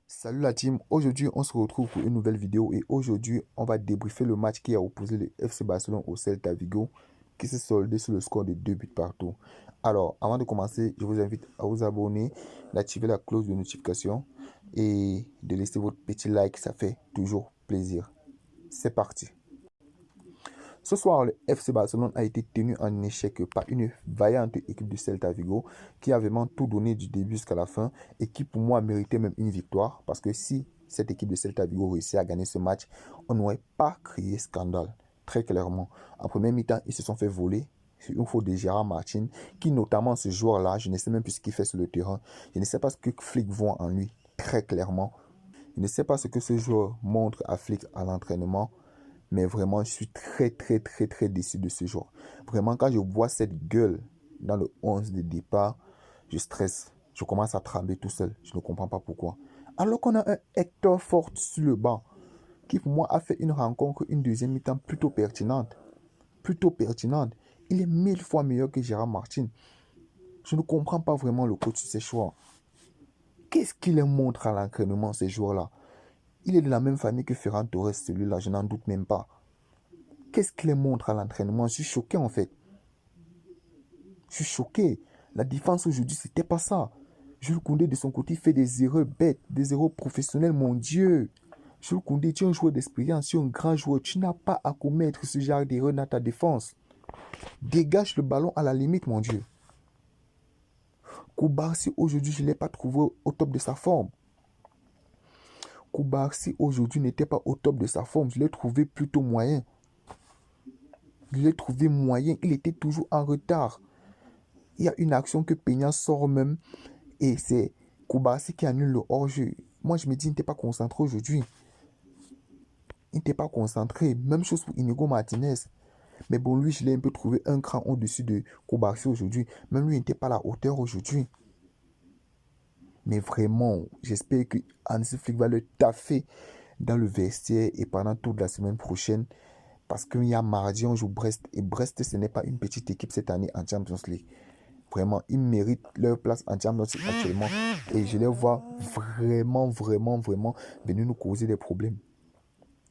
Salut la team, aujourd'hui on se retrouve pour une nouvelle vidéo et aujourd'hui on va débriefer le match qui a opposé le FC Barcelone au Celta Vigo qui s'est soldé sur le score de 2 buts partout. Alors avant de commencer, je vous invite à vous abonner, d'activer la cloche de notification et de laisser votre petit like, ça fait toujours plaisir. C'est parti. Ce soir, le FC Barcelone a été tenu en échec par une vaillante équipe du Celta Vigo qui a vraiment tout donné du début jusqu'à la fin et qui pour moi méritait même une victoire parce que si cette équipe de Celta Vigo réussit à gagner ce match, on n'aurait pas créé scandale, très clairement. En première mi-temps, ils se sont fait voler. C'est une faute de Gérard Martin qui notamment ce joueur-là, je ne sais même plus ce qu'il fait sur le terrain. Je ne sais pas ce que Flick voit en lui, très clairement. Je ne sais pas ce que ce joueur montre à Flick à l'entraînement. Mais vraiment, je suis très déçu de ce joueur. Vraiment, quand je vois cette gueule dans le 11 de départ, je stresse. Je commence à trembler tout seul. Je ne comprends pas pourquoi. Alors qu'on a un Hector Fort sur le banc, qui pour moi a fait une rencontre, une deuxième mi-temps plutôt pertinente. Plutôt pertinente. Il est 1000 fois meilleur que Gérard Martin. Je ne comprends pas vraiment le coach sur ses choix. Qu'est-ce qu'il montre à l'entraînement, ces joueurs-là? Il est de la même famille que Ferran Torres, celui-là, je n'en doute même pas. Qu'est-ce qu'il montre à l'entraînement? Je suis choqué en fait. Je suis choqué. La défense aujourd'hui, c'était pas ça. Jules Koundé, de son côté, fait des erreurs bêtes, des erreurs professionnelles, mon Dieu. Jules Koundé, tu es un joueur d'expérience, tu es un grand joueur. Tu n'as pas à commettre ce genre d'erreur dans ta défense. Dégage le ballon à la limite, mon Dieu. Koubarsi, aujourd'hui, je ne l'ai pas trouvé au top de sa forme. Koubarsi, aujourd'hui, n'était pas au top de sa forme. Je l'ai trouvé plutôt moyen. Je l'ai trouvé moyen. Il était toujours en retard. Il y a une action que Peña sort même et c'est Koubarsi qui annule le hors-jeu. Moi, je me dis, il n'était pas concentré aujourd'hui. Il n'était pas concentré. Même chose pour Inigo Martinez. Mais bon, lui, je l'ai un peu trouvé un cran au-dessus de Koubarsi aujourd'hui. Même lui, il n'était pas à la hauteur aujourd'hui. Mais vraiment, j'espère que Hansi Flick va le taffer dans le vestiaire et pendant toute la semaine prochaine. Parce qu'il y a mardi, on joue Brest. Et Brest, ce n'est pas une petite équipe cette année en Champions League. Vraiment, ils méritent leur place en Champions League actuellement. Et je les vois vraiment venir nous causer des problèmes.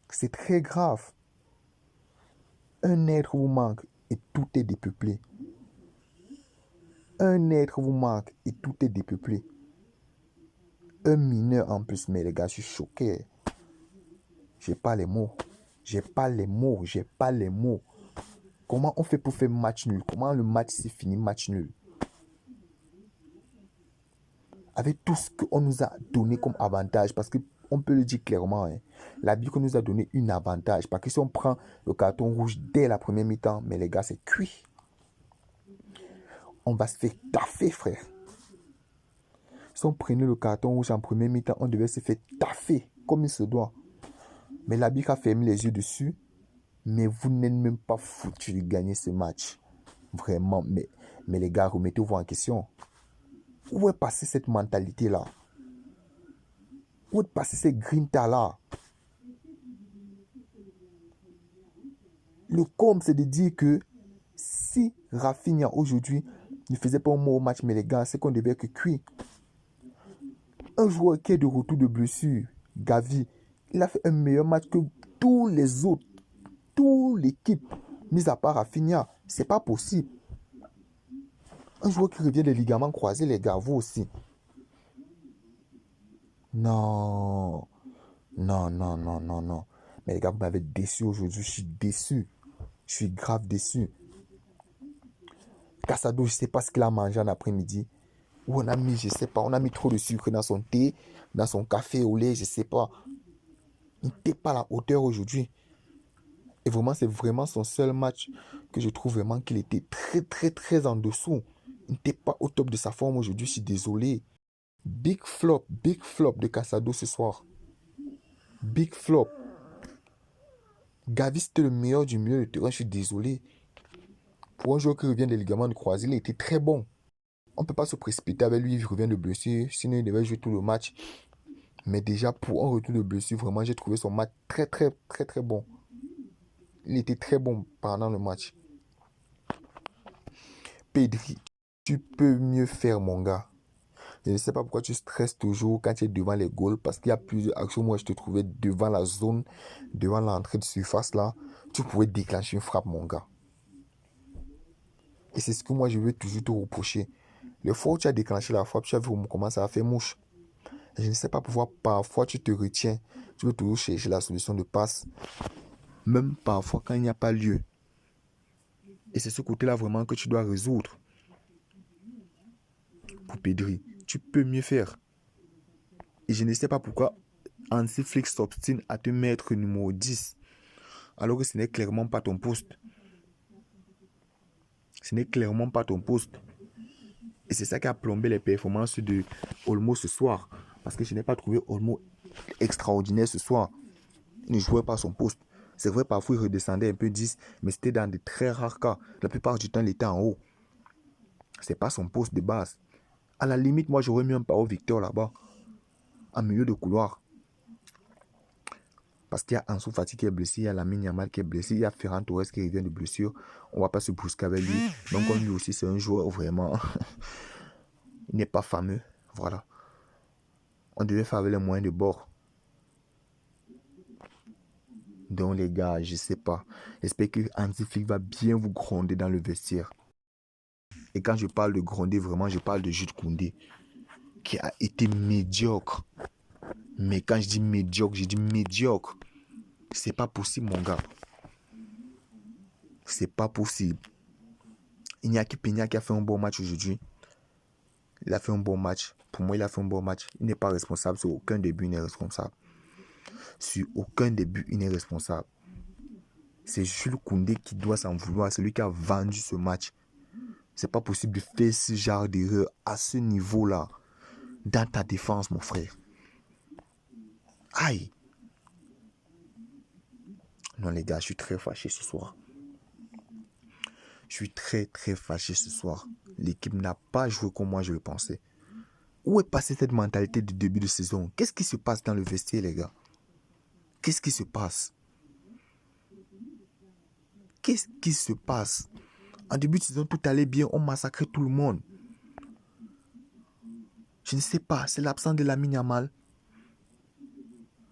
C'est très grave. Un être vous manque et tout est dépeuplé. Un être vous manque et tout est dépeuplé. Un mineur en plus, mais les gars, je suis choqué. J'ai pas les mots. J'ai pas les mots. J'ai pas les mots. Comment on fait pour faire match nul? Comment le match s'est fini match nul? Avec tout ce qu'on nous a donné comme avantage, parce qu'on peut le dire clairement, hein, l'arbitre nous a donné un avantage, parce que si on prend le carton rouge dès la première mi-temps, mais les gars, c'est cuit. On va se faire taffer, frère. Si on prenait le carton rouge en première mi-temps, on devait se faire taffer, comme il se doit. Mais l'arbitre a fermé les yeux dessus, mais vous n'êtes même pas foutu de gagner ce match. Vraiment, mais les gars, remettez-vous en question. Où est passée cette mentalité-là? Où est passée cette grinta-là? Le comble, c'est de dire que si Rafinha aujourd'hui ne faisait pas un mauvais match, mais les gars, c'est qu'on devait que cuire. Un joueur qui est de retour de blessure, Gavi, il a fait un meilleur match que tous les autres, toute l'équipe, mis à part Rafinha. C'est pas possible. Un joueur qui revient des ligaments croisés, les gars, vous aussi. Non, non. Mais les gars, vous m'avez déçu aujourd'hui. Je suis déçu. Je suis grave déçu. Casado, je ne sais pas ce qu'il a mangé en après-midi. Ou on a mis, je ne sais pas, on a mis trop de sucre dans son thé, dans son café au lait, je ne sais pas. Il n'était pas à la hauteur aujourd'hui. Et vraiment, c'est vraiment son seul match que je trouve vraiment qu'il était très en dessous. Il n'était pas au top de sa forme aujourd'hui, je suis désolé. Big flop de Casado ce soir. Big flop. Gavi, c'était le meilleur du milieu de terrain, je suis désolé. Pour un joueur qui revient des ligaments de croisés, il était très bon. On ne peut pas se précipiter avec lui, il revient de blessure, sinon il devait jouer tout le match. Mais déjà, pour un retour de blessure, vraiment, j'ai trouvé son match très bon. Il était très bon pendant le match. Pedri, tu peux mieux faire, mon gars. Je ne sais pas pourquoi tu stresses toujours quand tu es devant les goals, parce qu'il y a plusieurs actions. Moi, je te trouvais devant la zone, devant l'entrée de surface là. Tu pouvais déclencher une frappe, mon gars. Et c'est ce que moi, je veux toujours te reprocher. Le fois où tu as déclenché la frappe, tu as vu comment ça a fait mouche. Et je ne sais pas pourquoi parfois tu te retiens. Tu veux toujours chercher la solution de passe. Même parfois quand il n'y a pas lieu. Et c'est ce côté-là vraiment que tu dois résoudre. Pour Pedri, tu peux mieux faire. Et je ne sais pas pourquoi Hansi Flick s'obstine à te mettre numéro 10. Alors que ce n'est clairement pas ton poste. Ce n'est clairement pas ton poste. Et c'est ça qui a plombé les performances de Olmo ce soir. Parce que je n'ai pas trouvé Olmo extraordinaire ce soir. Il ne jouait pas son poste. C'est vrai, parfois il redescendait un peu 10, mais c'était dans de très rares cas. La plupart du temps, il était en haut. Ce n'est pas son poste de base. À la limite, moi, j'aurais mis un Pao Victor là-bas, en milieu de couloir. Parce qu'il y a Ansu Fati qui est blessé, il y a Lamine Yamal qui est blessé, il y a Ferran Torres qui revient de blessure. On ne va pas se brusquer avec lui. Donc, lui aussi, c'est un joueur vraiment... il n'est pas fameux. Voilà. On devait faire avec les moyens de bord. Donc, les gars, je ne sais pas. J'espère que Hansi Flick va bien vous gronder dans le vestiaire. Et quand je parle de gronder, vraiment, je parle de Jude Koundé, qui a été médiocre. Mais quand je dis médiocre. C'est pas possible, mon gars. C'est pas possible. Iñaki Peña qui a fait un bon match aujourd'hui. Il a fait un bon match. Pour moi, il a fait un bon match. Il n'est pas responsable. Sur aucun début, il n'est responsable. Sur aucun début, il n'est responsable. C'est Jules Koundé qui doit s'en vouloir. C'est lui qui a vendu ce match. C'est pas possible de faire ce genre d'erreur à ce niveau-là. Dans ta défense, mon frère. Aïe. Non, les gars, je suis très fâché ce soir. Je suis très fâché ce soir. L'équipe n'a pas joué comme moi je le pensais. Où est passée cette mentalité du début de saison? Qu'est-ce qui se passe dans le vestiaire, les gars? Qu'est-ce qui se passe? Qu'est-ce qui se passe? En début de saison, tout allait bien. On massacrait tout le monde. Je ne sais pas. C'est l'absence de Lamine Yamal.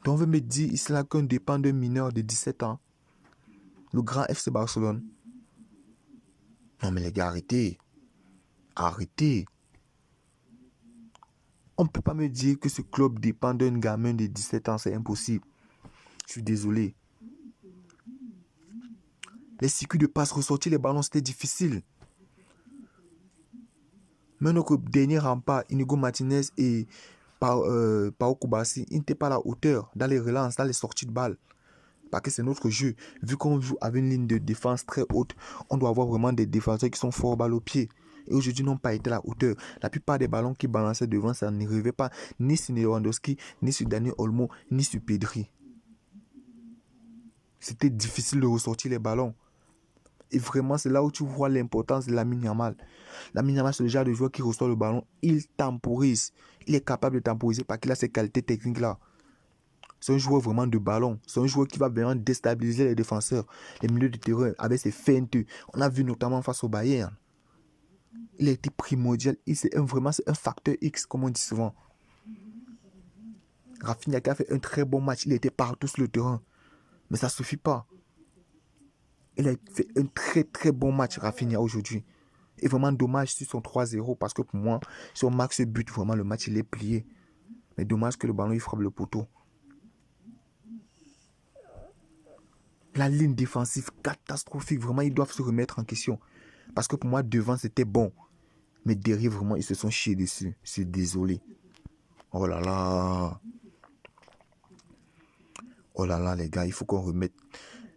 Donc on veut me dire, il sera qu'un dépend d'un mineur de 17 ans. Le grand FC Barcelone. Non mais les gars, arrêtez. Arrêtez. On ne peut pas me dire que ce club dépend d'un gamin de 17 ans. C'est impossible. Je suis désolé. Les circuits de passe, ressortir les ballons, c'était difficile. Mais notre dernier rempart, Inigo Martinez et Pao Koubassi, ils n'étaient pas à la hauteur dans les relances, dans les sorties de balles. Parce que c'est notre jeu. Vu qu'on joue avec une ligne de défense très haute, on doit avoir vraiment des défenseurs qui sont forts balle au pied. Et aujourd'hui, n'ont pas été à la hauteur. La plupart des ballons qui balançaient devant, ça n'arrivait pas ni sur Lewandowski, ni sur Dani Olmo, ni sur Pedri. C'était difficile de ressortir les ballons. Et vraiment, c'est là où tu vois l'importance de Lamine Yamal. Lamine Yamal, c'est le genre de joueur qui reçoit le ballon, il temporise. Il est capable de temporiser parce qu'il a ces qualités techniques-là. C'est un joueur vraiment de ballon. C'est un joueur qui va vraiment déstabiliser les défenseurs, les milieux de terrain avec ses feintes. On a vu notamment face au Bayern. Il a été primordial. Vraiment, c'est un facteur X, comme on dit souvent. Rafinha qui a fait un très bon match. Il était partout sur le terrain. Mais ça ne suffit pas. Il a fait un très bon match, Rafinha, aujourd'hui. Et vraiment dommage sur son 3-0 parce que pour moi, si on marque ce but, vraiment le match il est plié. Mais dommage que le ballon il frappe le poteau. La ligne défensive catastrophique, vraiment ils doivent se remettre en question. Parce que pour moi devant c'était bon. Mais derrière vraiment ils se sont chiés dessus. Je suis désolé. Oh là là. Oh là là les gars, il faut qu'on remette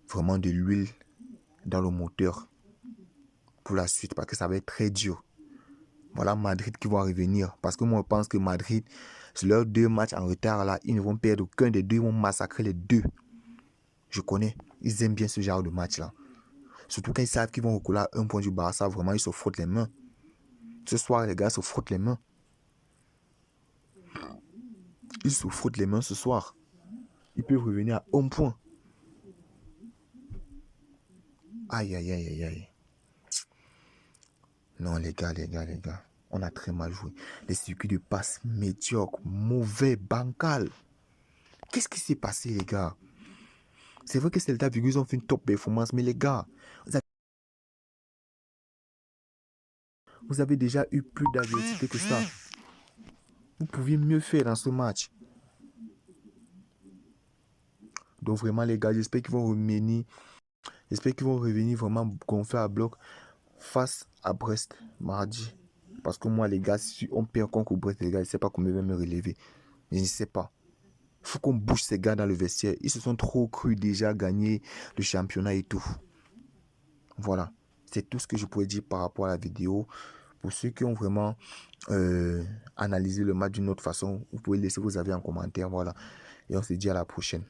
vraiment de l'huile dans le moteur pour la suite parce que ça va être très dur. Voilà Madrid qui va revenir. Parce que moi, je pense que Madrid, sur leurs 2 matchs en retard, là, ils ne vont perdre aucun des deux. Ils vont massacrer les deux. Je connais. Ils aiment bien ce genre de match-là. Surtout quand ils savent qu'ils vont reculer à 1 point du Barça. Vraiment, ils se frottent les mains. Ce soir, les gars se frottent les mains. Ils se frottent les mains ce soir. Ils peuvent revenir à 1 point. Aïe, aïe, aïe, aïe, aïe. Non, les gars. on a très mal joué. Les circuits de passe médiocres, mauvais, bancal. Qu'est-ce qui s'est passé, les gars? C'est vrai que Celta Vigo, ils ont fait une top performance, mais les gars, vous avez déjà eu plus d'adversité que ça. Vous pouviez mieux faire dans ce match. Donc vraiment, les gars, j'espère qu'ils vont revenir. J'espère qu'ils vont revenir vraiment gonfler à bloc face à Brest mardi. Parce que moi, les gars, si on perd contre Brest, les gars, je ne sais pas comment ils vont me relever. Je ne sais pas. Il faut qu'on bouge ces gars dans le vestiaire. Ils se sont trop crus déjà gagner le championnat et tout. Voilà. C'est tout ce que je pourrais dire par rapport à la vidéo. Pour ceux qui ont vraiment analysé le match d'une autre façon, vous pouvez laisser vos avis en commentaire. Voilà. Et on se dit à la prochaine.